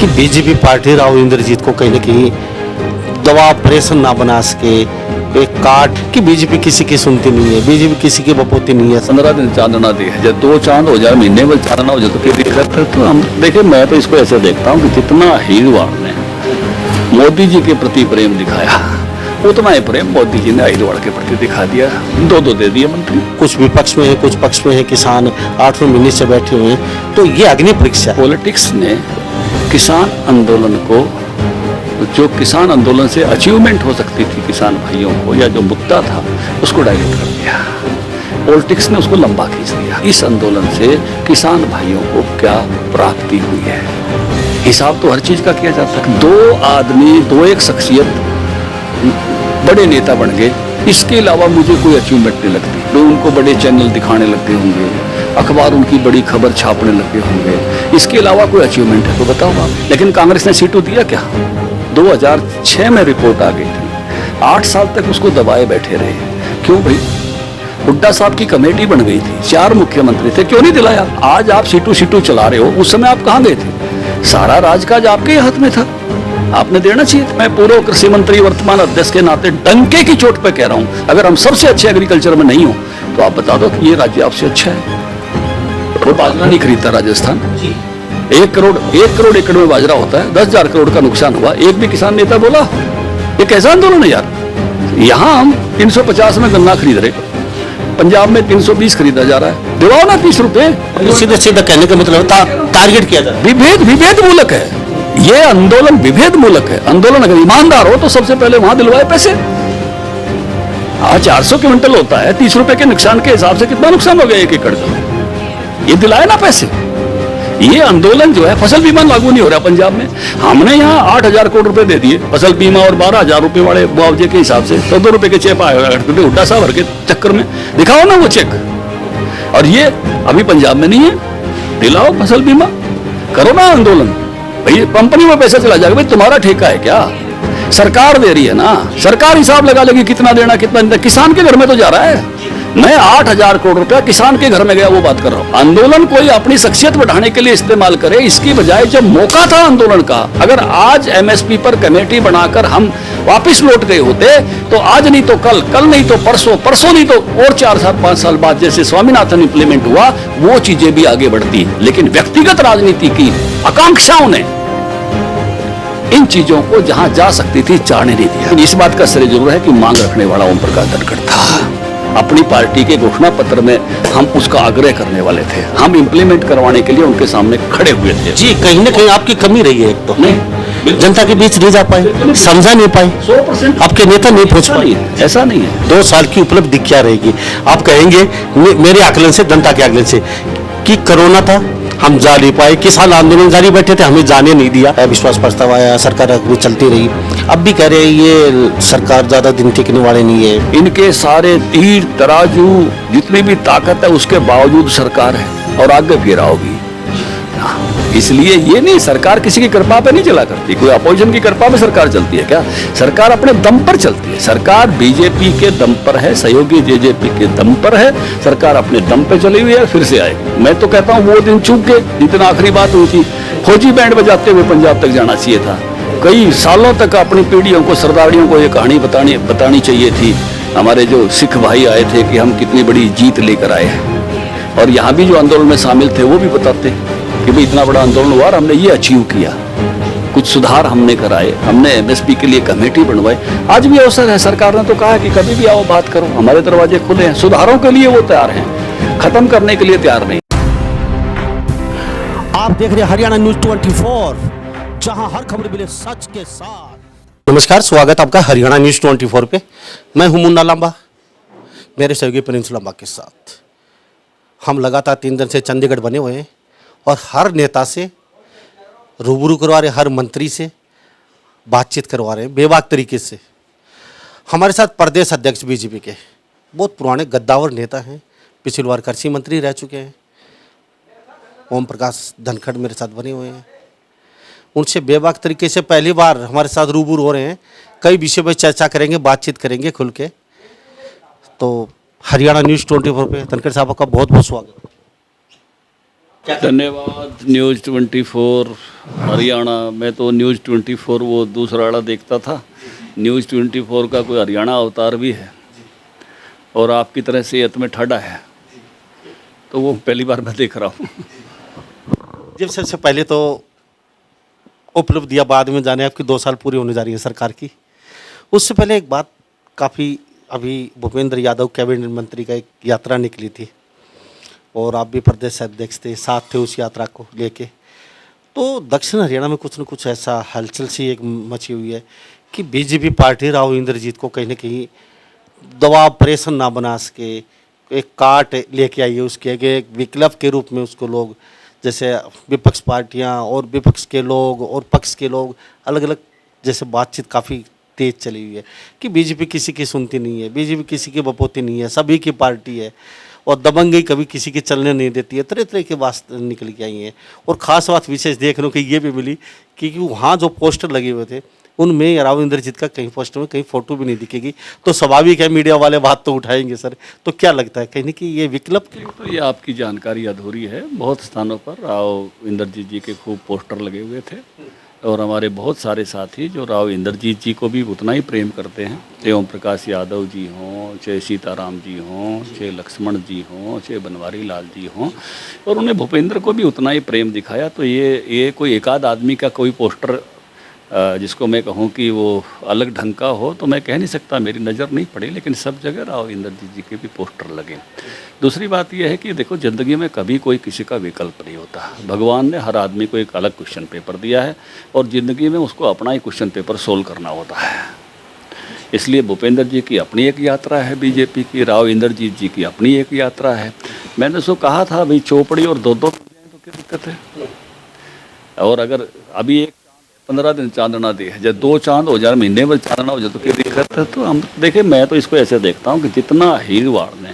कि BJP party Rao Inderjit को कहीं ना कहीं दबाव प्रेशर ना बना सके, एक काट कि बीजेपी किसी की सुनती नहीं है, बीजेपी किसी की बपोती नहीं है। 15 दिन चांदना दी है, जब 2 चांद हो जाए, महीने में चांदना हो जाए तो फिर दिक्कत है। तो हम देखिए, मैं तो इसको ऐसे देखता हूँ कि जितना हिंदुवाड़ ने मोदी जी के प्रति प्रेम दिखाया, उतना ही प्रेम मोदी जी ने हिंदुवाड़ के प्रति दिखा दिया। 2-2 दे दिए मंत्री। कुछ विपक्ष में है, कुछ पक्ष में है, किसान 8वें महीने से बैठे हुए हैं, तो ये अग्नि परीक्षा। पॉलिटिक्स ने किसान आंदोलन को, जो किसान आंदोलन से अचीवमेंट हो सकती थी किसान भाइयों को, या जो मुद्दा था, उसको डाइवर्ट कर दिया। पॉलिटिक्स ने उसको लंबा खींच दिया। इस आंदोलन से किसान भाइयों को क्या प्राप्ति हुई है, हिसाब तो हर चीज का किया जा सकता है। 2 आदमी, 2 शख्सियत बड़े नेता बन गए, इसके अलावा मुझे कोई अचीवमेंट नहीं लगती। लोग उनको बड़े चैनल दिखाने लगे होंगे, अखबार उनकी बड़ी खबर छापने लगे होंगे, इसके अलावा कोई अचीवमेंट है तो बताओ आप। लेकिन कांग्रेस ने सीटों दिया क्या? 2006 में रिपोर्ट आ गई थी, 8 साल तक उसको दबाए बैठे रहे। क्यों भाई? हुड्डा साहब की कमेटी बन गई थी, 4 मुख्यमंत्री थे, क्यों नहीं दिलाया? आज आप सीटू चला रहे हो, उस समय आप कहाँ गए थे? सारा राजकाज आपके हाथ में था, आपने देना चाहिए था। मैं पूर्व कृषि मंत्री वर्तमान अध्यक्ष के नाते डंके की चोट पे कह रहा हूं, अगर हम सबसे अच्छे एग्रीकल्चर में नहीं हो तो आप बता दो कि ये राज्य आपसे अच्छा है। वो बाजरा नहीं खरीदता राजस्थान, 1 करोड़ एकड़ में बाजरा होता है, 10,000 करोड़ का नुकसान हुआ, एक भी किसान नेता बोला? ये कैसा आंदोलन है यार? यहाँ हम 350 में गन्ना खरीद रहे, पंजाब में 320 खरीदा जा रहा है, दिलाओ ना 30 रुपए। सीधे सीधा कहने का मतलब टारगेट किया जाए। विभेद मूलक है ये आंदोलन, विभेद मूलक है आंदोलन। अगर ईमानदार हो तो सबसे पहले वहां दिलवाए पैसे। आज 400 क्विंटल होता है, 30 रुपए के नुकसान के हिसाब से कितना नुकसान हो गया 1 एकड़ का? ये दिलाए ना पैसे। ये आंदोलन जो है, फसल बीमा लागू नहीं हो रहा पंजाब में, हमने यहाँ 8,000 करोड़ रुपए दे दिए फसल बीमा, और 12,000 रुपए वाले मुआवजे के हिसाब से 100 रुपए के चेक आए हुड्डा साहब के चक्कर में। दिखाओ ना वो चेक। और ये अभी पंजाब में नहीं है, दिलाओ फसल बीमा, करो ना आंदोलन। भाई कंपनी में पैसा चला जाएगा, भाई तुम्हारा ठेका है क्या? सरकार दे रही है ना, सरकार हिसाब लगा लेगी कितना देना कितना देना। किसान के घर में तो जा रहा है। मैं 8,000 करोड़ रुपया किसान के घर में गया, वो बात कर रहा हूं। आंदोलन कोई अपनी शख्सियत बढ़ाने के लिए इस्तेमाल करे, इसकी बजाय जब मौका था आंदोलन का, अगर आज एमएसपी पर कमेटी बनाकर हम वापस लौट गए होते तो आज नहीं तो कल, कल नहीं तो परसों, परसों नहीं तो और 4-5 साल बाद जैसे स्वामीनाथन इंप्लीमेंट हुआ, वो चीजें भी आगे बढ़ती। लेकिन व्यक्तिगत राजनीति की आकांक्षाओं ने इन चीजों को जहां जा सकती थी जाने नहीं दिया। इस बात का श्रेय जरूर है कि मांग रखने वाला ओम प्रकाश धनखड़ था। अपनी पार्टी के घोषणा पत्र में हम उसका आग्रह करने वाले थे, हम इंप्लीमेंट करवाने के लिए उनके सामने खड़े हुए थे। जी, कहीं ना कहीं आपकी कमी रही है। एक तो नहीं, जनता के बीच नहीं जा पाए, समझा नहीं पाए, 100% आपके नेता नहीं पहुंच पाए। ऐसा नहीं है। 2 साल की उपलब्धि क्या रहेगी? आप कहेंगे मेरे आकलन से, जनता के आकलन से, कि कोरोना था, हम जा नहीं पाए, किसान आंदोलन जारी बैठे थे, हमें जाने नहीं दिया, विश्वास प्रस्ताव आया, सरकार अपनी चलती रही। अब भी कह रहे हैं ये सरकार ज्यादा दिन टिकने वाले नहीं है। इनके सारे तीर तराजू, जितनी भी ताकत है, उसके बावजूद सरकार है और आगे फिर आओगी। इसलिए ये नहीं, सरकार किसी की कृपा पे नहीं चला करती, कोई अपोजिशन की कृपा पे सरकार चलती है क्या? सरकार अपने दम पर चलती है। सरकार बीजेपी के दम पर है, सहयोगी जेजेपी के दम पर है, सरकार अपने दम पे चली हुई है, फिर से आएगी। मैं तो कहता हूँ वो दिन चूक गए, जितना आखिरी बात हुई थी, फौजी बैंड बजाते हुए पंजाब तक जाना चाहिए था। कई सालों तक अपनी पीढ़ियों को, सरदारियों को ये कहानी बतानी चाहिए थी। हमारे जो सिख भाई आए थे कि हम कितनी बड़ी जीत लेकर आए हैं, और यहाँ भी जो आंदोलन में शामिल थे वो भी बताते कि भाई इतना बड़ा आंदोलन हुआ और हमने ये अचीव किया, कुछ सुधार हमने कराए, हमने एमएसपी के लिए कमेटी बनवाई। आज भी अवसर है, सरकार ने तो कहा कि कभी भी आओ बात करो, हमारे दरवाजे खुले हैं। सुधारों के लिए वो तैयार हैं, खत्म करने के लिए तैयार नहीं। आप देख रहे हैं हरियाणा न्यूज 24, जहां हर खबर मिले सच के साथ। नमस्कार, स्वागत आपका हरियाणा न्यूज 24 पे। मैं हूं मुन्ना लांबा, मेरे सहयोगी प्रिंस लांबा के साथ। हम लगातार 3 दिन से चंडीगढ़ बने हुए हैं और हर नेता से रूबरू करवा रहे, हर मंत्री से बातचीत करवा रहे हैं बेबाक तरीके से। हमारे साथ प्रदेश अध्यक्ष बीजेपी के बहुत पुराने गद्दावर नेता हैं, पिछली बार कृषि मंत्री रह चुके हैं, ओम प्रकाश धनखड़ मेरे साथ बने हुए हैं। उनसे बेबाक तरीके से पहली बार हमारे साथ रूबरू हो रहे हैं। कई विषयों पर चर्चा करेंगे, बातचीत करेंगे खुल के। तो हरियाणा न्यूज़ 24 पे धनखड़ साहब का बहुत बहुत स्वागत। धन्यवाद न्यूज़ 24 हरियाणा। मैं तो न्यूज़ 24 वो दूसरा वाला देखता था। न्यूज़ 24 का कोई हरियाणा अवतार भी है और आपकी तरह सेहत में ठाडा है, तो वो पहली बार मैं देख रहा हूँ। जब सबसे पहले तो उपलब्धियां बाद में जाने, आपकी 2 साल पूरी होने जा रही है सरकार की। उससे पहले एक बात, काफ़ी अभी भूपेंद्र यादव कैबिनेट मंत्री का एक यात्रा निकली थी और आप भी प्रदेश अध्यक्ष थे, साथ थे उस यात्रा को लेके। तो दक्षिण हरियाणा में कुछ न कुछ ऐसा हलचल सी एक मची हुई है कि बीजेपी पार्टी राव इंद्रजीत को कहीं ना कहीं दबाव प्रेशर ना बना सके, एक काट लेके आई है उसके आगे, एक विकल्प के रूप में उसको लोग, जैसे विपक्ष पार्टियां और विपक्ष के लोग और पक्ष के लोग अलग अलग, जैसे बातचीत काफ़ी तेज चली हुई है कि बीजेपी किसी की सुनती नहीं है, बीजेपी किसी की बपोती नहीं है, सभी की पार्टी है और दबंगई कभी किसी के चलने नहीं देती है। तरह तरह की बात निकल के आई हैं। और ख़ास बात विशेष देखने को ये भी मिली कि वहाँ जो पोस्टर लगे हुए थे उनमें राव इंद्रजीत का कहीं पोस्टर में कहीं फोटो भी नहीं दिखेगी। तो स्वाभाविक है मीडिया वाले बात तो उठाएंगे सर। तो क्या लगता है कहीं कि ये विकल्प? तो ये आपकी जानकारी अधूरी है। बहुत स्थानों पर राव इंद्रजीत जी के खूब पोस्टर लगे हुए थे और हमारे बहुत सारे साथी जो राव इंद्रजीत जी को भी उतना ही प्रेम करते हैं, चाहे ओम प्रकाश यादव जी हों, चाहे सीताराम जी हों, चाहे लक्ष्मण जी हों, चाहे बनवारी लाल जी हों, और उन्हें भूपेंद्र को भी उतना ही प्रेम दिखाया। तो ये कोई एकाध आदमी का कोई पोस्टर जिसको मैं कहूँ कि वो अलग ढंग का हो तो मैं कह नहीं सकता, मेरी नज़र नहीं पड़ी, लेकिन सब जगह राव इंद्रजीत जी के भी पोस्टर लगे। दूसरी बात यह है कि देखो, ज़िंदगी में कभी कोई किसी का विकल्प नहीं होता। भगवान ने हर आदमी को एक अलग क्वेश्चन पेपर दिया है और ज़िंदगी में उसको अपना ही क्वेश्चन पेपर सोल्व करना होता है। इसलिए भूपेंद्र जी की अपनी एक यात्रा है बीजेपी की, राव इंद्रजीत जी की अपनी एक यात्रा है। मैंने उसको कहा था भाई चौपड़ी और दो तो क्या दिक्कत है। और अगर अभी एक 15 दिन चांदना दे, जब 2 चांद हो जाए, महीने में चांदना हो जाए तो क्या दिक्कत है। तो हम देखें, मैं तो इसको ऐसे देखता हूँ कि जितना अहिरवाड़ ने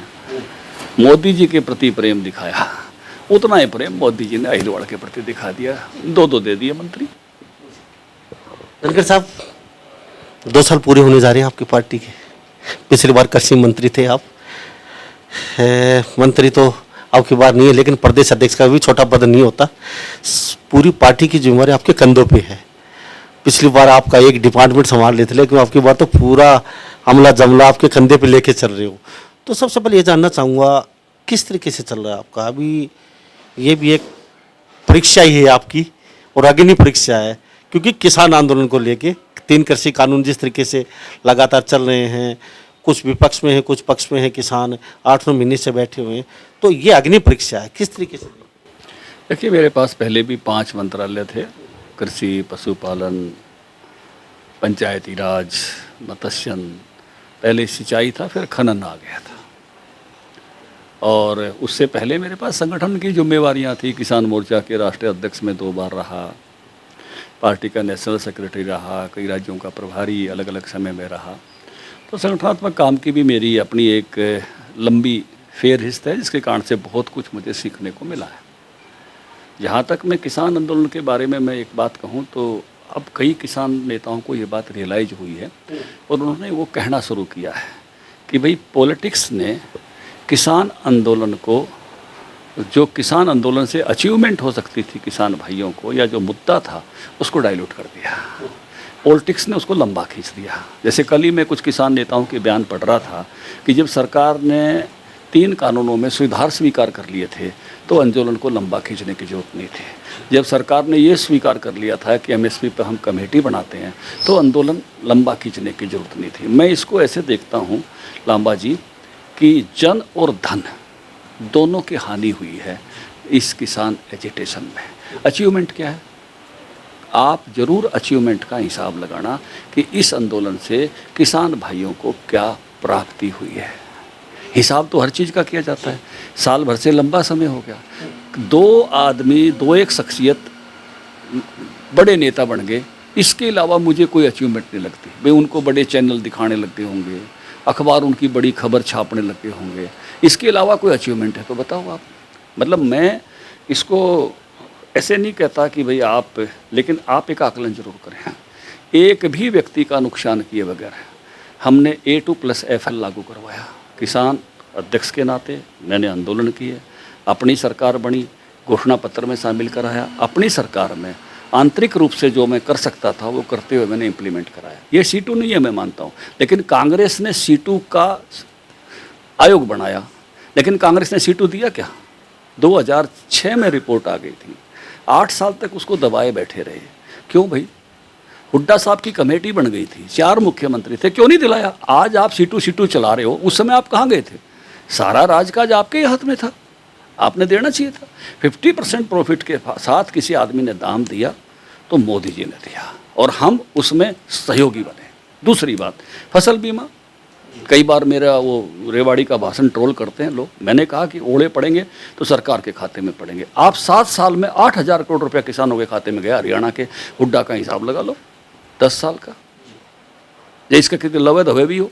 मोदी जी के प्रति प्रेम दिखाया उतना ही प्रेम मोदी जी ने अहिरवाड़ के प्रति दिखा दिया। 2 दे दिए मंत्री। धनखड़ साहब, 2 साल पूरे होने जा रहे हैं आपकी पार्टी के। पिछली बार कृषि मंत्री थे आप। मंत्री तो आपकी बार नहीं है, लेकिन प्रदेश अध्यक्ष का भी छोटा पद नहीं होता। पूरी पार्टी की जिम्मेवारी आपके कंधों पे है। पिछली बार आपका एक डिपार्टमेंट संभाल लेते, लेकिन आपकी बार तो पूरा अमला जमला आपके कंधे पे लेके चल रहे हो। तो सबसे पहले ये जानना चाहूँगा किस तरीके से चल रहा है आपका अभी? ये भी एक परीक्षा ही है आपकी और अग्नि परीक्षा है, क्योंकि किसान आंदोलन को लेके 3 कृषि कानून जिस तरीके से लगातार चल रहे हैं, कुछ विपक्ष में है, कुछ पक्ष में है, किसान 8-9 महीने से बैठे हुए हैं। तो ये अग्नि परीक्षा है, किस तरीके से? देखिए, मेरे पास पहले भी 5 मंत्रालय थे, कृषि, पशुपालन, पंचायती राज, मत्स्यन, पहले सिंचाई था, फिर खनन आ गया था। और उससे पहले मेरे पास संगठन की जिम्मेवारियां थी। किसान मोर्चा के राष्ट्रीय अध्यक्ष में 2 बार रहा, पार्टी का नेशनल सेक्रेटरी रहा, कई राज्यों का प्रभारी अलग अलग समय में रहा। तो संगठनात्मक काम की भी मेरी अपनी एक लंबी फेरहिस्त है, जिसके कारण से बहुत कुछ मुझे सीखने को मिला है। जहाँ तक मैं किसान आंदोलन के बारे में मैं एक बात कहूँ तो अब कई किसान नेताओं को ये बात रियलाइज हुई है और उन्होंने वो कहना शुरू किया है कि भाई पॉलिटिक्स ने किसान आंदोलन को, जो किसान आंदोलन से अचीवमेंट हो सकती थी किसान भाइयों को, या जो मुद्दा था, उसको डाइल्यूट कर दिया। पॉलिटिक्स ने उसको लंबा खींच दिया। जैसे कल ही मैं कुछ किसान नेताओं के बयान पढ़ रहा था कि जब सरकार ने 3 कानूनों में सुधार स्वीकार कर लिए थे तो आंदोलन को लंबा खींचने की जरूरत नहीं थी। जब सरकार ने ये स्वीकार कर लिया था कि एमएसपी पर हम कमेटी बनाते हैं तो आंदोलन लंबा खींचने की जरूरत नहीं थी। मैं इसको ऐसे देखता हूँ लांबा जी कि जन और धन दोनों की हानि हुई है इस किसान एजिटेशन में। अचीवमेंट क्या है? आप जरूर अचीवमेंट का हिसाब लगाना कि इस आंदोलन से किसान भाइयों को क्या प्राप्ति हुई है। हिसाब तो हर चीज़ का किया जाता है। साल भर से लंबा समय हो गया, 2 आदमी, 2 शख्सियत बड़े नेता बन गए, इसके अलावा मुझे कोई अचीवमेंट नहीं लगती। वे उनको बड़े चैनल दिखाने लगे होंगे, अखबार उनकी बड़ी खबर छापने लगे होंगे, इसके अलावा कोई अचीवमेंट है तो बताओ आप। मतलब मैं इसको ऐसे नहीं कहता कि भाई आप, लेकिन आप एक आकलन जरूर करें। एक भी व्यक्ति का नुकसान किए बगैर हमने A2+FL लागू करवाया। किसान अध्यक्ष के नाते मैंने आंदोलन किए, अपनी सरकार बनी, घोषणा पत्र में शामिल कराया, अपनी सरकार में आंतरिक रूप से जो मैं कर सकता था वो करते हुए मैंने इम्प्लीमेंट कराया। ये C2 नहीं है, मैं मानता हूँ, लेकिन कांग्रेस ने C2 का आयोग बनाया, लेकिन कांग्रेस ने C2 दिया क्या? 2006 में रिपोर्ट आ गई थी, 8 साल तक उसको दबाए बैठे रहे। क्यों भाई? हुड्डा साहब की कमेटी बन गई थी, 4 मुख्यमंत्री थे, क्यों नहीं दिलाया? आज आप C2 चला रहे हो, उस समय आप कहाँ गए थे? सारा राजकाज आपके ही हाथ में था, आपने देना चाहिए था। 50% प्रॉफिट के साथ किसी आदमी ने दाम दिया तो मोदी जी ने दिया और हम उसमें सहयोगी बने। दूसरी बात, फसल बीमा, कई बार मेरा वो रेवाड़ी का भाषण ट्रोल करते हैं लोग, मैंने कहा कि ओले पड़ेंगे तो सरकार के खाते में पड़ेंगे। आप 7 साल में 8,000 करोड़ रुपया किसानों के खाते में गया, हरियाणा के। हुड्डा का हिसाब लगा लो 10 साल का, ये इसका कितने लवे धवे भी हो,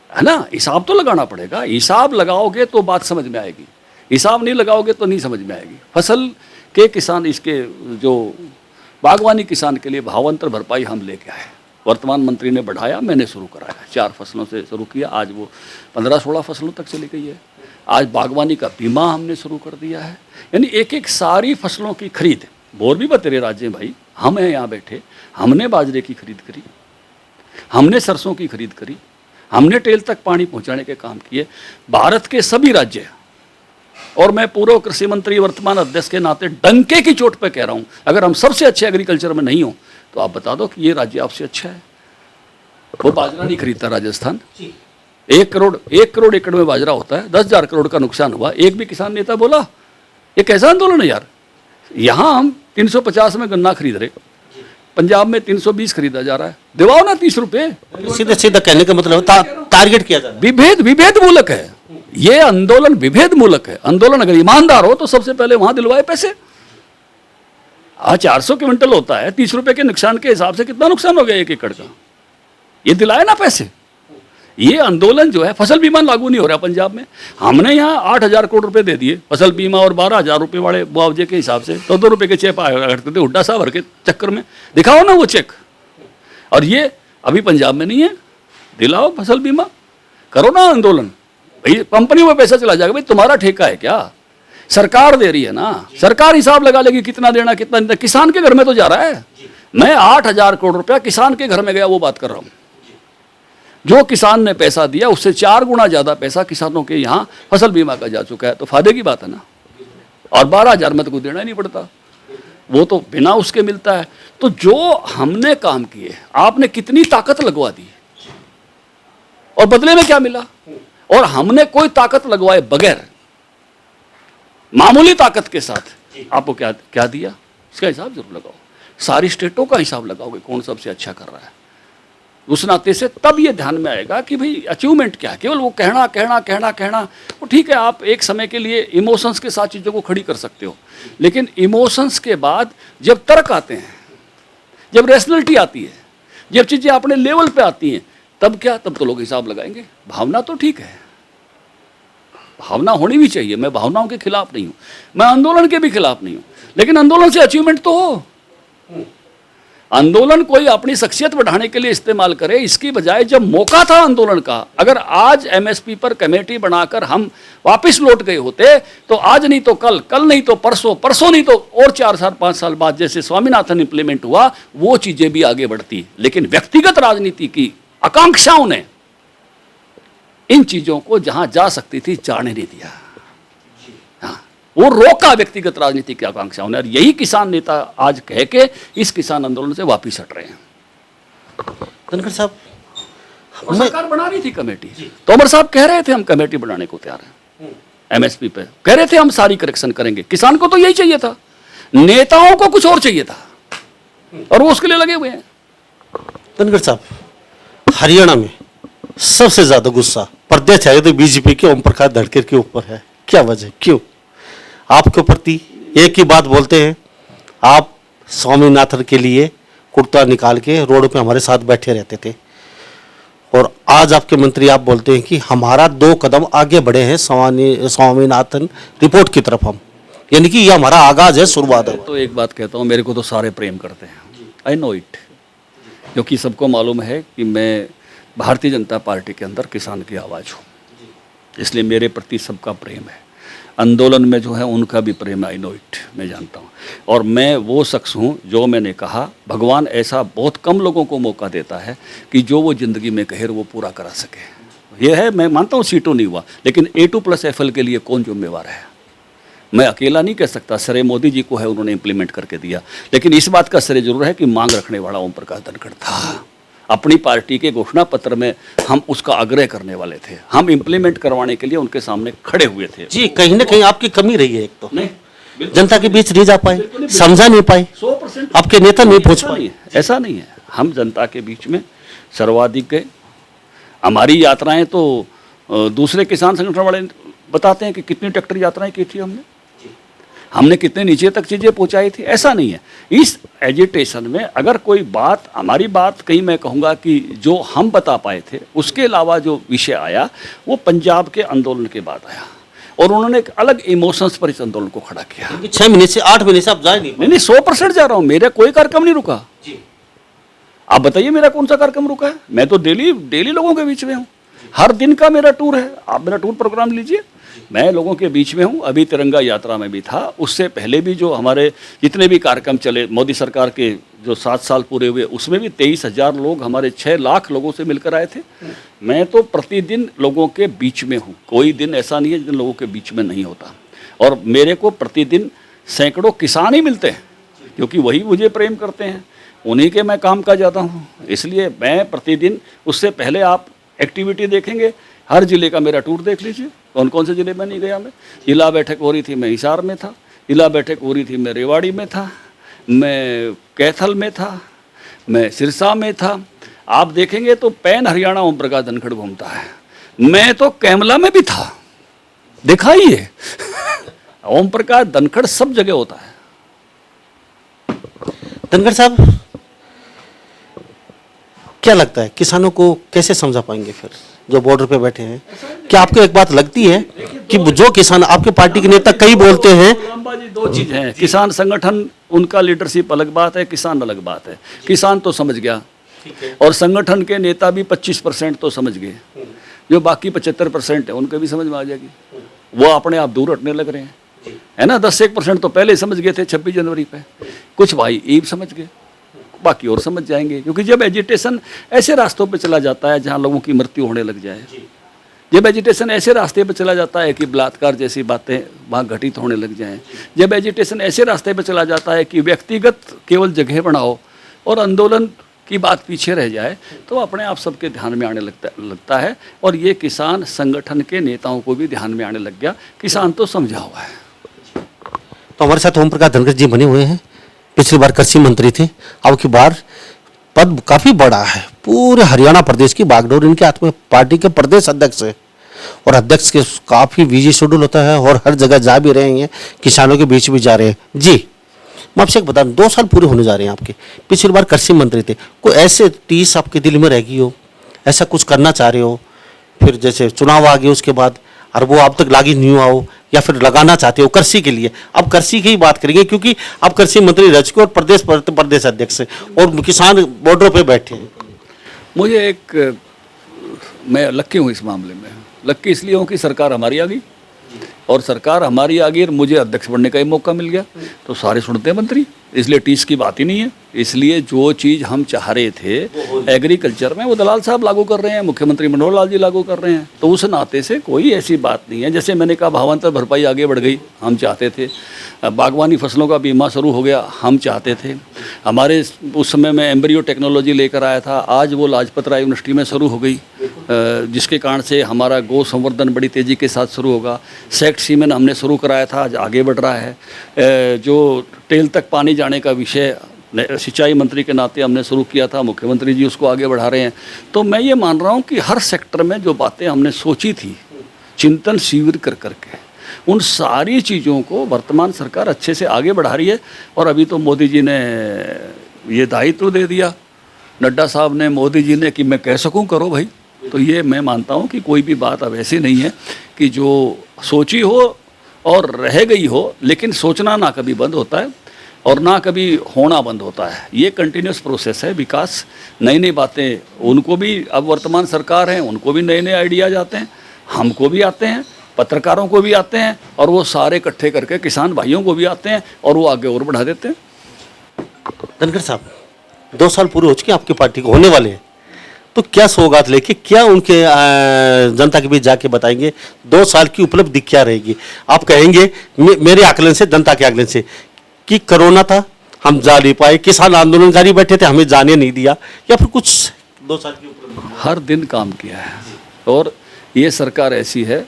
है ना? हिसाब तो लगाना पड़ेगा, हिसाब लगाओगे तो बात समझ में आएगी, हिसाब नहीं लगाओगे तो नहीं समझ में आएगी। फसल के किसान, इसके जो बागवानी किसान के लिए भावांतर भरपाई हम लेके आए, वर्तमान मंत्री ने बढ़ाया, मैंने शुरू कराया, 4 फसलों से शुरू किया, आज वो 15-16 फसलों तक चली गई है। आज बागवानी का बीमा हमने शुरू कर दिया है, यानी एक एक सारी फसलों की खरीद। बोर भी बतेरे राज्य भाई, हम हैं यहाँ बैठे, हमने बाजरे की खरीद करी, हमने सरसों की खरीद करी, हमने टेल तक पानी पहुँचाने के काम किए। भारत के सभी राज्य, और मैं पूर्व कृषि मंत्री वर्तमान अध्यक्ष के नाते डंके की चोट पे कह रहा हूं, अगर हम सबसे अच्छे एग्रीकल्चर में नहीं हो तो आप बता दो कि ये राज्य आपसे अच्छा है। वो बाजरा नहीं खरीदता राजस्थान, 1 करोड़ एकड़ में बाजरा होता है, 10,000 करोड़ का नुकसान हुआ, एक भी किसान नेता बोला? ये कैसा आंदोलन है यार? यहाँ हम 350 में गन्ना खरीद रहे, पंजाब में 320 खरीदा जा रहा है, दिवाओ ना 30 रुपए। सीधा सीधा कहने का मतलब टारगेट किया जा रहा है। विभेद मूलक है ये आंदोलन, विभेद मूलक है आंदोलन। अगर ईमानदार हो तो सबसे पहले वहां दिलवाए पैसे। आज 400 क्विंटल होता है, 30 रुपए के नुकसान के हिसाब से कितना नुकसान हो गया 1 एकड़ का? ये दिलाए ना पैसे। ये आंदोलन जो है, फसल बीमा लागू नहीं हो रहा पंजाब में, हमने यहाँ 8,000 करोड़ रुपए दे दिए फसल बीमा, और 12,000 रुपए वाले मुआवजे के हिसाब से 2-2 रुपए के चेक आया करते थे हुड्डा साहब के चक्कर में। दिखाओ ना वो चेक। और ये अभी पंजाब में नहीं है, दिलाओ फसल बीमा, करो ना आंदोलन। भाई कंपनी में पैसा चला जाएगा, भाई तुम्हारा ठेका है क्या? सरकार दे रही है ना, सरकार हिसाब लगा लेगी कितना देना कितना देना। किसान के घर में तो जा रहा है। मैं 8,000 करोड़ रुपया किसान के घर में गया वो बात कर रहा हूं। जो किसान ने पैसा दिया उससे 4 गुना ज्यादा पैसा किसानों के यहाँ फसल बीमा का जा चुका है, तो फायदे की बात है ना। और 12,000 में तो कुछ देना ही नहीं पड़ता, वो तो बिना उसके मिलता है। तो जो हमने काम किए, आपने कितनी ताकत लगवा दी और बदले में क्या मिला? और हमने कोई ताकत लगवाए बगैर, मामूली ताकत के साथ आपको क्या क्या दिया, इसका हिसाब जरूर लगाओ। सारी स्टेटों का हिसाब लगाओगे कौन सबसे अच्छा कर रहा है, उस नाते से तब ये ध्यान में आएगा कि भाई अचीवमेंट क्या है। केवल वो कहना वो ठीक है, आप एक समय के लिए इमोशंस के साथ चीज़ों को खड़ी कर सकते हो, लेकिन इमोशंस के बाद जब तर्क आते हैं, जब रैशनैलिटी आती है, जब चीज़ें अपने लेवल पे आती हैं, तब क्या, तब तो लोग हिसाब लगाएंगे। भावना तो ठीक है, भावना होनी भी चाहिए, मैं भावनाओं के खिलाफ नहीं हूं, मैं आंदोलन के भी खिलाफ नहीं हूं, लेकिन आंदोलन से अचीवमेंट तो हो। आंदोलन कोई अपनी शख्सियत बढ़ाने के लिए इस्तेमाल करे, इसकी बजाय जब मौका था आंदोलन का, अगर आज एमएसपी पर कमेटी बनाकर हम वापस लौट गए होते तो आज नहीं तो कल, कल नहीं तो परसों, परसों नहीं तो और 4-5 साल बाद जैसे स्वामीनाथन इंप्लीमेंट हुआ, वो चीजें भी आगे बढ़ती। लेकिन व्यक्तिगत राजनीति की आकांक्षाओं ने इन चीजों को जहां जा सकती थी जाने नहीं दिया, हाँ, वो रोका व्यक्तिगत राजनीति की आकांक्षाओं ने। और यही किसान नेता आज कह के इस किसान आंदोलन से वापिस हट रहे हैं। धनखड़ साहब, सरकार बना रही थी कमेटी, तोमर साहब कह रहे थे हम कमेटी बनाने को तैयार हैं, एमएसपी पे कह रहे थे हम सारी करेक्शन करेंगे। किसान को तो यही चाहिए था, नेताओं को कुछ और चाहिए था, और वो उसके लिए लगे हुए हैं। धनखड़ साहब, हरियाणा में सबसे ज्यादा गुस्सा प्रदेश है तो बीजेपी के ओम प्रकाश धनखड़ के ऊपर है, क्या वजह, क्यों? आपके प्रति एक ही बात बोलते हैं, आप स्वामीनाथन के लिए कुर्ता निकाल के रोड पे हमारे साथ बैठे रहते थे, और आज आपके मंत्री आप बोलते हैं कि हमारा 2 कदम आगे बढ़े हैं स्वामीनाथन रिपोर्ट की तरफ हम, यानी कि ये हमारा आगाज है, शुरुआत है। तो एक बात कहता हूँ, मेरे को तो सारे प्रेम करते हैं, आई नो इट, क्योंकि सबको मालूम है कि मैं भारतीय जनता पार्टी के अंदर किसान की आवाज़ हूँ, इसलिए मेरे प्रति सबका प्रेम है। आंदोलन में जो है उनका भी प्रेम, आई नो इट, मैं जानता हूँ। और मैं वो शख्स हूँ जो, मैंने कहा, भगवान ऐसा बहुत कम लोगों को मौका देता है कि जो वो ज़िंदगी में कहे वो पूरा करा सके। ये है, मैं मानता हूँ C2 नहीं हुआ, लेकिन A2+FL के लिए कौन जिम्मेवार है? मैं अकेला नहीं कह सकता, श्रेय मोदी जी को है, उन्होंने इम्प्लीमेंट करके दिया। लेकिन इस बात का श्रेय जरूर है कि मांग रखने वाला ओम प्रकाश धनखड़ था। अपनी पार्टी के घोषणा पत्र में हम उसका आग्रह करने वाले थे, हम इम्प्लीमेंट करवाने के लिए उनके सामने खड़े हुए थे। जी, कहीं ना कहीं आपकी कमी रही है। एक तो नहीं, जनता के बीच नहीं जा पाए, समझा नहीं पाए, 100% आपके नेता नहीं पहुंच पाए। ऐसा नहीं है, हम जनता के बीच में सर्वाधिक गए। हमारी यात्राएं तो दूसरे किसान संगठन वाले बताते हैं कि कितनी ट्रैक्टर यात्राएं की थी हमने कितने नीचे तक चीज़ें पहुंचाई थी। ऐसा नहीं है। इस एजिटेशन में अगर कोई बात, हमारी बात कहीं मैं कहूँगा कि जो हम बता पाए थे, उसके अलावा जो विषय आया वो पंजाब के आंदोलन के बाद आया, और उन्होंने एक अलग इमोशंस पर इस आंदोलन को खड़ा किया। 6 महीने से 8 महीने से आप जाए नहीं। 100% जा रहा हूँ, मेरा कोई कार्यक्रम नहीं रुका जी। आप बताइए मेरा कौन सा कार्यक्रम रुका है? मैं तो डेली लोगों के बीच में हूँ, हर दिन का मेरा टूर है। आप मेरा टूर प्रोग्राम लीजिए, मैं लोगों के बीच में हूँ। अभी तिरंगा यात्रा में भी था, उससे पहले भी जो हमारे जितने भी कार्यक्रम चले मोदी सरकार के जो 7 साल पूरे हुए, उसमें भी 23,000 लोग, हमारे 6 लाख लोगों से मिलकर आए थे। मैं तो प्रतिदिन लोगों के बीच में हूँ, कोई दिन ऐसा नहीं है जिन लोगों के बीच में नहीं होता। और मेरे को प्रतिदिन सैकड़ों किसान ही मिलते हैं, क्योंकि वही मुझे प्रेम करते हैं, उन्हीं के मैं काम का जाता हूँ। इसलिए मैं प्रतिदिन, उससे पहले आप एक्टिविटी देखेंगे, हर जिले का मेरा टूर देख लीजिए, कौन कौन से जिले में नहीं गया मैं। जिला बैठक हो रही थी, मैं हिसार में था। जिला बैठक हो रही थी, मैं रेवाड़ी में था, मैं कैथल में था, मैं सिरसा में था। आप देखेंगे तो पैन हरियाणा ओम प्रकाश धनखड़ घूमता है। मैं तो कैमला में भी था, देखा ही है। ओम प्रकाश धनखड़ सब जगह होता है। धनखड़ साहब, क्या लगता है किसानों को कैसे समझा पाएंगे फिर जो बॉर्डर पे बैठे हैं? क्या आपको एक बात लगती है कि जो किसान, आपके पार्टी के नेता कई बोलते हैं, लांबा जी, 2 चीज़ हैं, किसान संगठन, उनका लीडरशिप अलग बात है, किसान अलग बात है। किसान तो समझ गया, और संगठन के नेता भी 25% तो समझ गए, जो बाकी 75% है उनके भी समझ में आ जाएगी। वो अपने आप दूर हटने लग रहे हैं, है ना। 10-1% तो पहले समझ गए थे 26 जनवरी पे, कुछ भाई ईब समझ गए, बाकी और समझ जाएंगे। क्योंकि जब एजिटेशन ऐसे रास्तों पे चला जाता है जहां लोगों की मृत्यु होने लग जाए, जब एजिटेशन ऐसे रास्ते पे चला जाता है कि बलात्कार जैसी बातें वहाँ घटित होने लग जाएं, जब एजिटेशन ऐसे रास्ते पे चला जाता है कि व्यक्तिगत केवल जगह बनाओ और आंदोलन की बात पीछे रह जाए, तो अपने आप सबके ध्यान में आने लगता है। और ये किसान संगठन के नेताओं को भी ध्यान में आने लग गया। किसान तो समझा हुआ है। तो हमारे साथ ओम प्रकाश धनखड़ जी बने हुए हैं, पिछली बार कृषि मंत्री थे, अब की बार पद काफी बड़ा है, पूरे हरियाणा प्रदेश की बागडोर इनके हाथ में। पार्टी के प्रदेश अध्यक्ष है, और अध्यक्ष के काफी बिजी शेड्यूल होता है, और हर जगह जा भी रहे हैं, किसानों के बीच भी जा रहे हैं। जी, मैं आपसे एक बता दूं, 2 साल पूरे होने जा रहे हैं आपके। पिछली बार कृषि मंत्री थे, कोई ऐसे टीस आपके दिल में रह गई हो, ऐसा कुछ करना चाह रहे हो, फिर जैसे चुनाव आ गए उसके बाद, और वो अब तक लागू नहीं हुआ हो, या फिर लगाना चाहते हो कृषि के लिए? अब कृषि की ही बात करेंगे, क्योंकि अब कृषि मंत्री रह चुके और प्रदेश अध्यक्ष और किसान बॉर्डर पे बैठे हैं। मुझे मैं लक्की हूँ इस मामले में। लक्की इसलिए हूँ कि सरकार हमारी आ गई, और सरकार हमारी आ गई और मुझे अध्यक्ष बनने का ही मौका मिल गया। तो सारे सुनते हैं मंत्री, इसलिए टीस की बात ही नहीं है। इसलिए जो चीज़ हम चाह रहे थे एग्रीकल्चर में, वो दलाल साहब लागू कर रहे हैं, मुख्यमंत्री मनोहर लाल जी लागू कर रहे हैं। तो उस नाते से कोई ऐसी बात नहीं है। जैसे मैंने कहा, भावांतर भरपाई आगे बढ़ गई, हम चाहते थे। बागवानी फसलों का बीमा शुरू हो गया, हम चाहते थे। हमारे उस समय में एम्ब्रियो टेक्नोलॉजी लेकर आया था, आज वो लाजपत राय यूनिवर्सिटी में शुरू हो गई, जिसके कारण से हमारा गौ संवर्धन बड़ी तेज़ी के साथ शुरू होगा। सेक्ट सीमेन हमने शुरू कराया था, आज आगे बढ़ रहा है। जो टेल तक पानी जाने का विषय सिंचाई मंत्री के नाते हमने शुरू किया था, मुख्यमंत्री जी उसको आगे बढ़ा रहे हैं। तो मैं ये मान रहा हूँ कि हर सेक्टर में जो बातें हमने सोची थी, चिंतन शिविर कर करके, उन सारी चीज़ों को वर्तमान सरकार अच्छे से आगे बढ़ा रही है। और अभी तो मोदी जी ने ये दायित्व दे दिया, नड्डा साहब ने, मोदी जी ने, कि मैं कह सकूँ करो भाई। तो ये मैं मानता हूँ कि कोई भी बात अब ऐसी नहीं है कि जो सोची हो और रह गई हो, लेकिन सोचना ना कभी बंद होता है और ना कभी होना बंद होता है। ये कंटिन्यूस प्रोसेस है विकास। नई नई बातें उनको भी, अब वर्तमान सरकार है, उनको भी नए नए आइडियाज आते हैं, हमको भी आते हैं। पत्रकारों को भी आते हैं और वो सारे इकट्ठे करके किसान भाइयों को भी आते हैं और वो आगे और बढ़ा देते हैं। धनखड़ साहब, 2 साल पूरे हो चुके हैं आपकी पार्टी को, होने वाले हैं, तो क्या सौगात लेके, क्या उनके जनता के बीच जाके बताएंगे? 2 साल की उपलब्धि क्या रहेगी? आप कहेंगे मेरे आकलन से, जनता के आकलन से, कि कोरोना था, हम जा नहीं पाए, किसान आंदोलन जारी बैठे थे, हमें जाने नहीं दिया, या फिर कुछ 2 साल की उपलब्धि? हर दिन काम किया है और ये सरकार ऐसी है,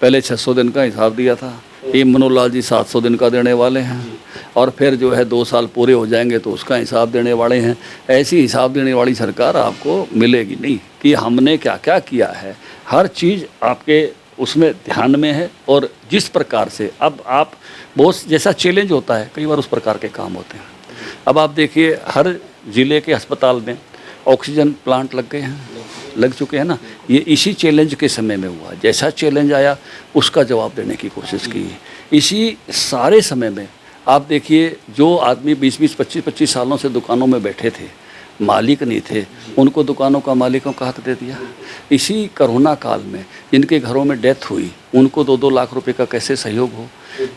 पहले 600 दिन का हिसाब दिया था, ये मनोहर लाल जी 700 दिन का देने वाले हैं और फिर जो है 2 साल पूरे हो जाएंगे तो उसका हिसाब देने वाले हैं। ऐसी हिसाब देने वाली सरकार आपको मिलेगी नहीं कि हमने क्या क्या किया है। हर चीज़ आपके उसमें ध्यान में है और जिस प्रकार से अब आप बहुत जैसा चैलेंज होता है, कई बार उस प्रकार के काम होते हैं। अब आप देखिए, हर ज़िले के अस्पताल में ऑक्सीजन प्लांट लग चुके हैं ना। ये इसी चैलेंज के समय में हुआ, जैसा चैलेंज आया उसका जवाब देने की कोशिश की। इसी सारे समय में आप देखिए, जो आदमी 20-20, 25-25 सालों से दुकानों में बैठे थे, मालिक नहीं थे, उनको दुकानों का मालिकों का हक दे दिया। इसी कोरोना काल में जिनके घरों में डेथ हुई, उनको 2-2 लाख रुपए का कैसे सहयोग हो।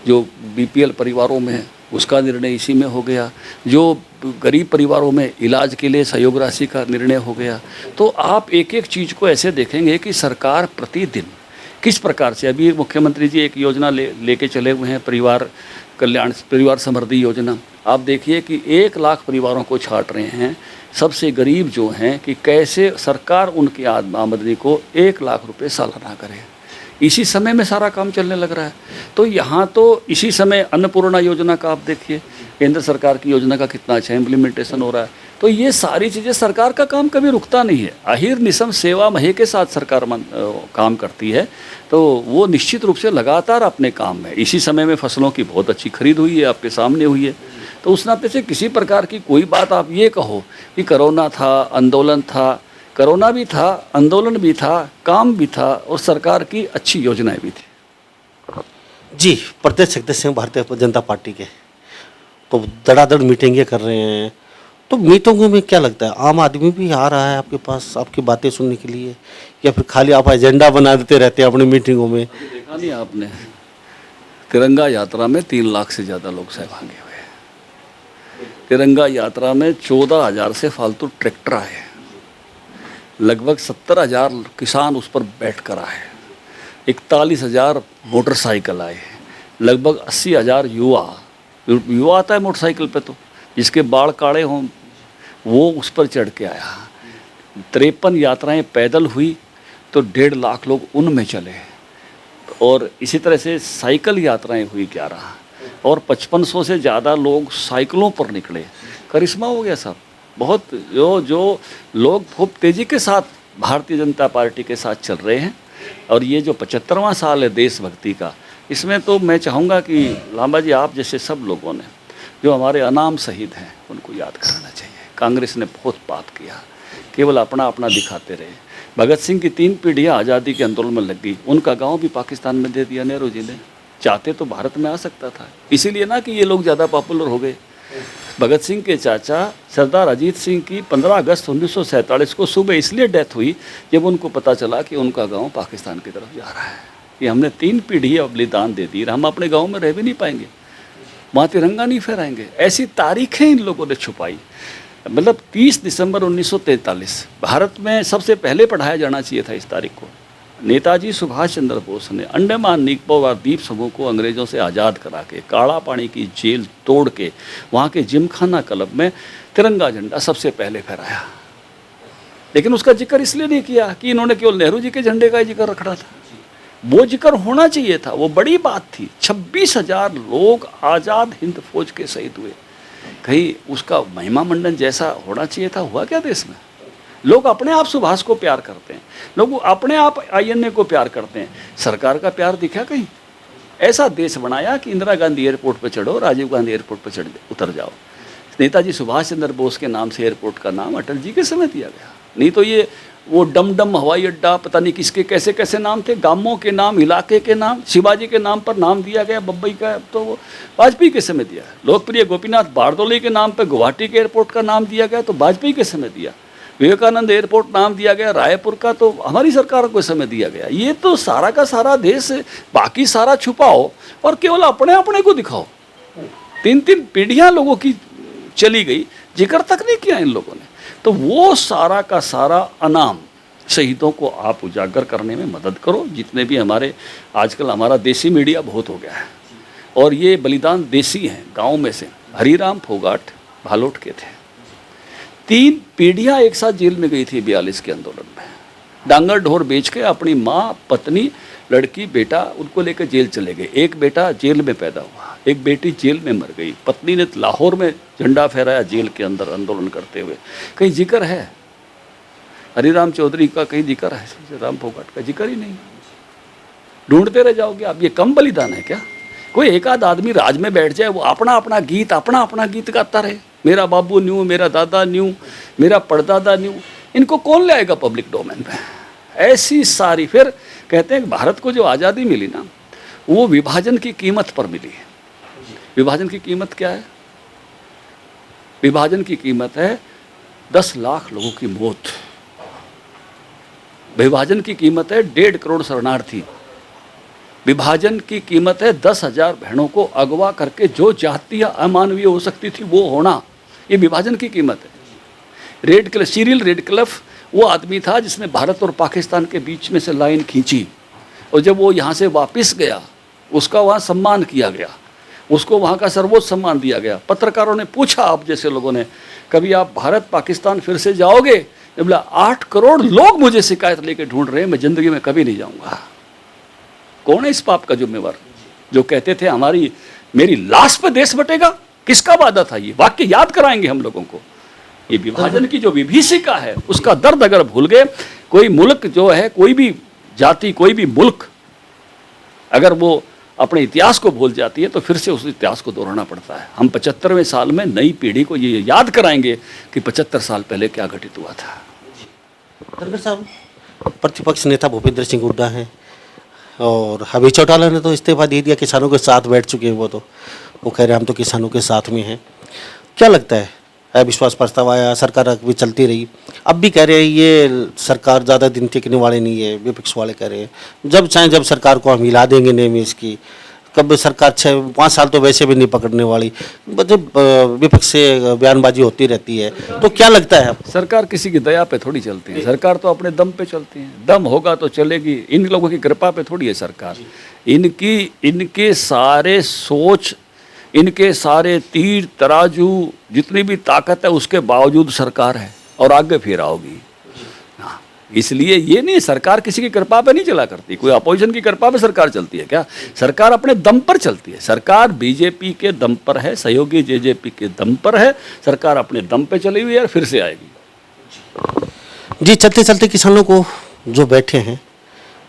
जो बीपीएल परिवारों में है उसका निर्णय इसी में हो गया। जो गरीब परिवारों में इलाज के लिए सहयोग राशि का निर्णय हो गया। तो आप एक एक चीज़ को ऐसे देखेंगे कि सरकार प्रतिदिन किस प्रकार से, अभी मुख्यमंत्री जी एक योजना लेके चले हुए हैं, परिवार समृद्धि योजना। आप देखिए कि 1 लाख परिवारों को छाट रहे हैं, सबसे गरीब जो हैं, कि कैसे सरकार उनकी आमदनी को 1 लाख रुपए सालाना करे। इसी समय में सारा काम चलने लग रहा है। तो यहाँ तो इसी समय अन्नपूर्णा योजना का आप देखिए, केंद्र सरकार की योजना का कितना अच्छा इम्प्लीमेंटेशन हो रहा है। तो ये सारी चीज़ें, सरकार का काम कभी रुकता नहीं है। अहिर निशम सेवा महे के साथ सरकार काम करती है, तो वो निश्चित रूप से लगातार अपने काम में। इसी समय में फसलों की बहुत अच्छी खरीद हुई है, आपके सामने हुई है। तो उस नाते से किसी प्रकार की कोई बात आप ये कहो कि कोरोना था, आंदोलन था, कोरोना भी था, आंदोलन भी था, काम भी था और सरकार की अच्छी योजनाएं भी थी। जी, प्रदेश सदस्य हैं भारतीय जनता पार्टी के, तो धड़ाधड़ मीटिंगें कर रहे हैं, तो मीटिंगों में क्या लगता है, आम आदमी भी आ रहा है आपके पास आपकी बातें सुनने के लिए, या फिर खाली आप एजेंडा बना देते रहते हैं अपनी मीटिंगों में? देखा नहीं आपने, तिरंगा यात्रा में 3 लाख से ज़्यादा लोग सहभागी हुए। तिरंगा यात्रा में 14,000 से फालतू ट्रैक्टर आए, लगभग 70,000 किसान उस पर बैठ कर आए, 41,000 मोटरसाइकिल आए, लगभग 80,000 युवा आता है मोटरसाइकिल पे, तो जिसके बाल काड़े हों वो उस पर चढ़ के आया। 53 यात्राएं पैदल हुई तो 1.5 लाख लोग उनमें चले, और इसी तरह से साइकिल यात्राएं हुई 11, और 5500 से ज़्यादा लोग साइकिलों पर निकले। करिश्मा हो गया साहब। बहुत जो लोग खूब तेज़ी के साथ भारतीय जनता पार्टी के साथ चल रहे हैं। और ये जो 75वां साल है देशभक्ति का, इसमें तो मैं चाहूँगा कि लांबा जी, आप जैसे सब लोगों ने, जो हमारे अनाम शहीद हैं, उनको याद करना चाहिए। कांग्रेस ने बहुत पाप किया, केवल अपना अपना दिखाते रहे। भगत सिंह की 3 पीढ़ियाँ आज़ादी के आंदोलन में लग गई, उनका गाँव भी पाकिस्तान में दे दिया नेहरू जी ने। चाहते तो भारत में आ सकता था, इसीलिए ना कि ये लोग ज़्यादा पॉपुलर हो गए। भगत सिंह के चाचा सरदार अजीत सिंह की 15 अगस्त 1947 को सुबह इसलिए डेथ हुई जब उनको पता चला कि उनका गांव पाकिस्तान की तरफ जा रहा है, कि हमने 3 पीढ़ी बलिदान दे दी, हम अपने गांव में रह भी नहीं पाएंगे, वहाँ तिरंगा नहीं फहराएंगे। ऐसी तारीखें इन लोगों ने छुपाई। मतलब 30 दिसंबर 1943 भारत में सबसे पहले पढ़ाया जाना चाहिए था इस तारीख को। नेताजी सुभाष चंद्र बोस ने अंडमान निकोबार द्वीप समूह को अंग्रेज़ों से आज़ाद करा के, काला पानी की जेल तोड़ के, वहाँ के जिमखाना क्लब में तिरंगा झंडा सबसे पहले फहराया। लेकिन उसका जिक्र इसलिए नहीं किया कि इन्होंने केवल नेहरू जी के झंडे का ही जिक्र रखा था। वो जिक्र होना चाहिए था, वो बड़ी बात थी। 26,000 लोग आज़ाद हिंद फौज के शहीद हुए, कहीं उसका महिमा मंडन जैसा होना चाहिए था। हुआ क्या देश में? लोग अपने आप सुभाष को प्यार करते हैं, लोग अपने आप आईएनए को प्यार करते हैं। सरकार का प्यार दिखा कहीं? ऐसा देश बनाया कि इंदिरा गांधी एयरपोर्ट पर चढ़ो, राजीव गांधी एयरपोर्ट पर उतर जाओ। नेताजी सुभाष चंद्र बोस के नाम से एयरपोर्ट का नाम अटल जी के समय दिया गया। नहीं तो ये वो डमडम हवाई अड्डा, पता नहीं किसके कैसे कैसे नाम थे, गांवों के नाम, इलाके के नाम, शिवाजी के नाम पर नाम दिया गया, बम्बई का तो वो वाजपेयी के समय दिया। लोकप्रिय गोपीनाथ बारदोली के नाम पर गुवाहाटी के एयरपोर्ट का नाम दिया गया, तो वाजपेयी के समय दिया। विवेकानंद एयरपोर्ट नाम दिया गया, रायपुर का तो हमारी सरकार को समय दिया गया। ये तो सारा का सारा देश, बाकी सारा छुपाओ और केवल अपने अपने को दिखाओ। 3-3 पीढ़ियां लोगों की चली गई, जिक्र तक नहीं किया इन लोगों ने। तो वो सारा का सारा अनाम शहीदों को आप उजागर करने में मदद करो। जितने भी हमारे आजकल हमारा देसी मीडिया बहुत हो गया है और ये बलिदान देसी हैं, गांव में से हरिराम फोगाट भालोट के थे। 3 पीढ़ियां एक साथ जेल में गई थी 42 के आंदोलन में। डांगर ढोर बेच के अपनी माँ, पत्नी, लड़की, बेटा उनको लेकर जेल चले गए। एक बेटा जेल में पैदा हुआ, एक बेटी जेल में मर गई। पत्नी ने लाहौर में झंडा फहराया जेल के अंदर आंदोलन करते हुए। कहीं जिक्र है हरिराम चौधरी का? कहीं जिक्र है? राम फोगाट का जिक्र ही नहीं। ढूंढते रह जाओगे आप। ये कम बलिदान है क्या? कोई एक आध आदमी राज में बैठ जाए, वो अपना अपना गीत गाता रहे, मेरा बाबू न्यू, मेरा दादा न्यू, मेरा परदादा न्यू। इनको कौन ले आएगा पब्लिक डोमेन में? ऐसी सारी। फिर कहते हैं कि भारत को जो आज़ादी मिली ना, वो विभाजन की कीमत पर मिली है। विभाजन की कीमत क्या है? विभाजन की कीमत है 10 लाख लोगों की मौत। विभाजन की कीमत है 1.5 करोड़ शरणार्थी। विभाजन की कीमत है 10,000 बहनों को अगवा करके जो जातियां अमानवीय हो सकती थी वो होना। ये विभाजन की कीमत है। सीरियल रेडक्लिफ वो आदमी था जिसने भारत और पाकिस्तान के बीच में से लाइन खींची, और जब वो यहाँ से वापस गया उसका वहाँ सम्मान किया गया, उसको वहाँ का सर्वोच्च सम्मान दिया गया। पत्रकारों ने पूछा, आप जैसे लोगों ने, कभी आप भारत पाकिस्तान फिर से जाओगे? जब बोला 8 करोड़ लोग मुझे शिकायत लेके ढूंढ रहे हैं, मैं ज़िंदगी में कभी नहीं जाऊँगा। कौन है इस पाप का जिम्मेवार? जो कहते थे मेरी लाश पे देश बटेगा। किसका वादा था ये? वाक्य याद कराएंगे हम लोगों को। ये विभाजन की जो विभीषिका है उसका दर्द अगर भूल गए, कोई मुल्क जो है, कोई भी जाति, कोई भी मुल्क अगर वो अपने इतिहास को भूल जाती है तो फिर से उस इतिहास को दोहराना पड़ता है। हम 75वें साल में नई पीढ़ी को ये याद कराएंगे कि 75 साल पहले क्या घटित हुआ था। धनखड़ साहब, प्रतिपक्ष नेता भूपेंद्र सिंह हुड्डा हैं और अभी चौटाला ने तो इस्तीफा दे दिया। किसानों के साथ बैठ चुके हैं वो कह रहे हैं हम तो किसानों के साथ में हैं। क्या लगता है? अविश्वास प्रस्ताव आया, सरकार भी चलती रही, अब भी कह रहे हैं ये सरकार ज़्यादा दिन टिकने वाले नहीं है। विपक्ष वाले कह रहे हैं जब सरकार को हम हिला देंगे नेम इसकी, कब सरकार 6-5 साल तो वैसे भी नहीं पकड़ने वाली। जब विपक्ष से बयानबाजी होती रहती है तो क्या लगता है? सरकार किसी की दया पे थोड़ी चलती है, सरकार तो अपने दम पे चलती है। दम होगा तो चलेगी। इन लोगों की कृपा पे थोड़ी है सरकार। इनके सारे सोच, इनके सारे तीर तराजू, जितनी भी ताकत है उसके बावजूद सरकार है और आगे फिर आओगी। हाँ, इसलिए ये नहीं, सरकार किसी की कृपा पे नहीं चला करती। कोई अपोजिशन की कृपा पे सरकार चलती है क्या? सरकार अपने दम पर चलती है। सरकार बीजेपी के दम पर है, सहयोगी जेजेपी के दम पर है। सरकार अपने दम पे चली हुई है और फिर से आएगी। जी, चलते चलते किसानों को जो बैठे हैं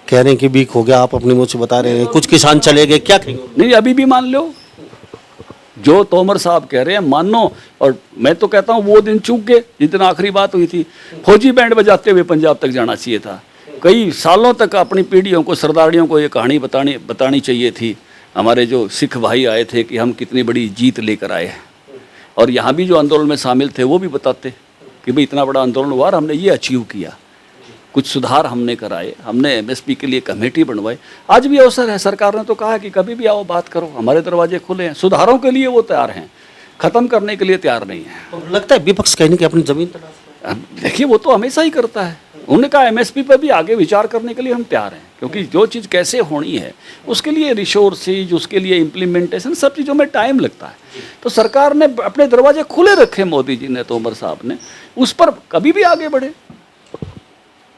कह रहे हैं कि वीक हो गया, आप अपने मुँह से बता रहे हैं कुछ किसान चले गए, क्या कहेंगे? नहीं, अभी भी मान लो जो तोमर साहब कह रहे हैं, मानो। और मैं तो कहता हूँ वो दिन चूक गए जिस दिन आखिरी बात हुई थी। फौजी बैंड बजाते हुए पंजाब तक जाना चाहिए था। कई सालों तक अपनी पीढ़ियों को, सरदारियों को ये कहानी बतानी चाहिए थी। हमारे जो सिख भाई आए थे कि हम कितनी बड़ी जीत लेकर आए हैं, और यहाँ भी जो आंदोलन में शामिल थे वो भी बताते कि भाई इतना बड़ा आंदोलन हुआ और हमने ये अचीव किया, कुछ सुधार हमने कराए, हमने एमएसपी के लिए कमेटी बनवाई। आज भी अवसर है। सरकार ने तो कहा कि कभी भी आओ, बात करो, हमारे दरवाजे खुले हैं। सुधारों के लिए वो तैयार हैं, खत्म करने के लिए तैयार नहीं है। तो लगता है विपक्ष कहने की अपनी जमीन तलाश। देखिए, वो तो हमेशा ही करता है। उन्होंने कहा एमएसपी पर भी आगे विचार करने के लिए हम तैयार हैं, क्योंकि जो चीज़ कैसे होनी है उसके लिए रिसोर्सेज, उसके लिए इम्प्लीमेंटेशन, सब चीज़ों में टाइम लगता है। तो सरकार ने अपने दरवाजे खुले रखे, मोदी जी ने, तोमर साहब ने, उस पर कभी भी आगे बढ़े।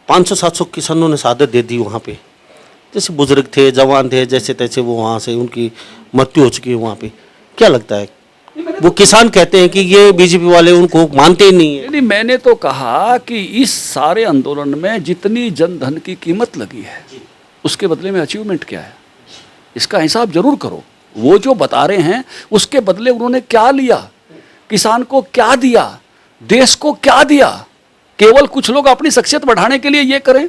500-700 किसानों ने शहादत दे दी वहाँ पे। जैसे बुजुर्ग थे, जवान थे, जैसे तैसे वो वहाँ से उनकी मृत्यु हो चुकी है वहाँ पे। क्या लगता है? वो किसान कहते हैं कि ये बीजेपी वाले उनको मानते ही नहीं है। नहीं, मैंने तो कहा कि इस सारे आंदोलन में जितनी जनधन की कीमत लगी है उसके बदले में अचीवमेंट क्या है, इसका हिसाब जरूर करो। वो जो बता रहे हैं उसके बदले उन्होंने क्या लिया, किसान को क्या दिया, देश को क्या दिया। केवल कुछ लोग अपनी शख्सियत बढ़ाने के लिए ये करें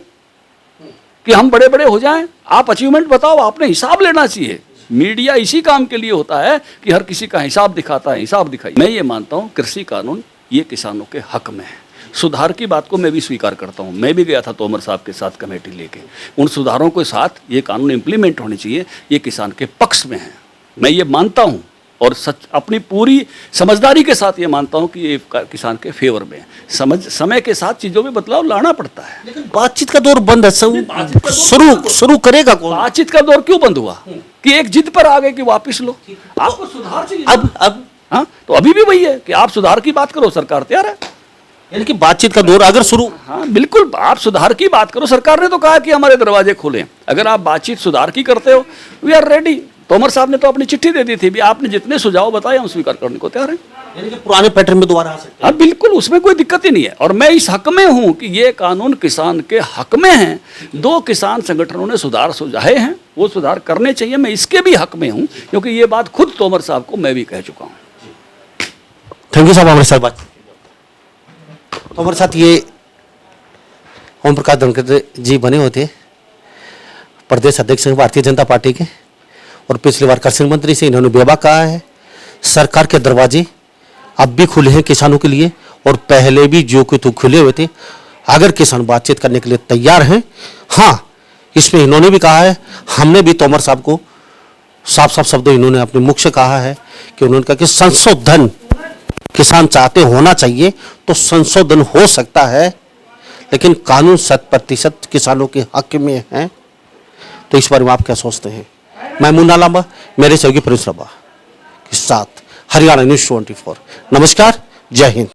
कि हम बड़े बड़े हो जाएं। आप अचीवमेंट बताओ, आपने हिसाब लेना चाहिए। मीडिया इसी काम के लिए होता है कि हर किसी का हिसाब दिखाता है, हिसाब दिखाई। मैं ये मानता हूँ कृषि कानून ये किसानों के हक में है। सुधार की बात को मैं भी स्वीकार करता हूँ। मैं भी गया था तोमर साहब के साथ कमेटी लेके। उन सुधारों के साथ ये कानून इम्प्लीमेंट होने चाहिए, ये किसान के पक्ष में है, मैं ये मानता हूँ और सच अपनी पूरी समझदारी के साथ ये मानता हूँ कि ये किसान के फेवर में है। समय के साथ चीज़ों में बदलाव लाना पड़ता है। लेकिन बातचीत का दौर बंद है, शुरू करेगा कौन? बातचीत का दौर क्यों बंद हुआ कि एक जिद पर आ गए कि वापस लो, आपको सुधार चाहिए। अब हाँ, तो अभी भी वही है कि आप सुधार की बात करो, सरकार तैयार है। यानी कि बातचीत का दौर अगर शुरू, हाँ बिल्कुल, आप सुधार की बात करो। सरकार ने तो कहा कि हमारे दरवाजे खुले हैं। अगर आप बातचीत सुधार की करते हो, वी आर रेडी। तोमर साहब ने तो अपनी चिट्ठी दे दी थी भी, आपने जितने सुझाव बताए हम स्वीकार करने को तैयार हैं। यानी कि पुराने पैटर्न में दोबारा आ सकते हैं। हाँ बिल्कुल, उसमें कोई दिक्कत ही नहीं है। और मैं इस हक में हूँ कि ये कानून किसान के हक में है। 2 किसान संगठनों ने सुधार सुझाए हैं, वो सुधार करने चाहिए। मैं इसके भी हक में हूँ, क्योंकि ये बात खुद तोमर साहब को मैं भी कह चुका हूँ। थैंक यू साहब, हमारे साथ बात। तो हमारे साथ ये ओम प्रकाश धनखड़ जी बने होते प्रदेश अध्यक्ष हैं भारतीय जनता पार्टी के, और पिछली बार कृषि मंत्री से इन्होंने बेबा कहा है सरकार के दरवाजे अब भी खुले हैं किसानों के लिए, और पहले भी जो कि तो खुले हुए थे। अगर किसान बातचीत करने के लिए तैयार हैं, हाँ, इसमें इन्होंने भी कहा है, हमने भी तोमर साहब को साफ साफ शब्दों इन्होंने अपने मुख से कहा है कि उन्होंने कहा कि संशोधन किसान चाहते होना चाहिए तो संशोधन हो सकता है, लेकिन कानून 100% किसानों के हक में है। तो इस बारे में आप क्या सोचते हैं? मैं मुन्ना लांबा, मेरे सहयोगी प्रिंस लांबा के साथ हरियाणा न्यूज़ 24। नमस्कार, जय हिंद।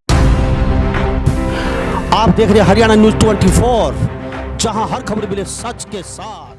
आप देख रहे हैं हरियाणा न्यूज़ 24, जहां हर खबर मिले सच के साथ।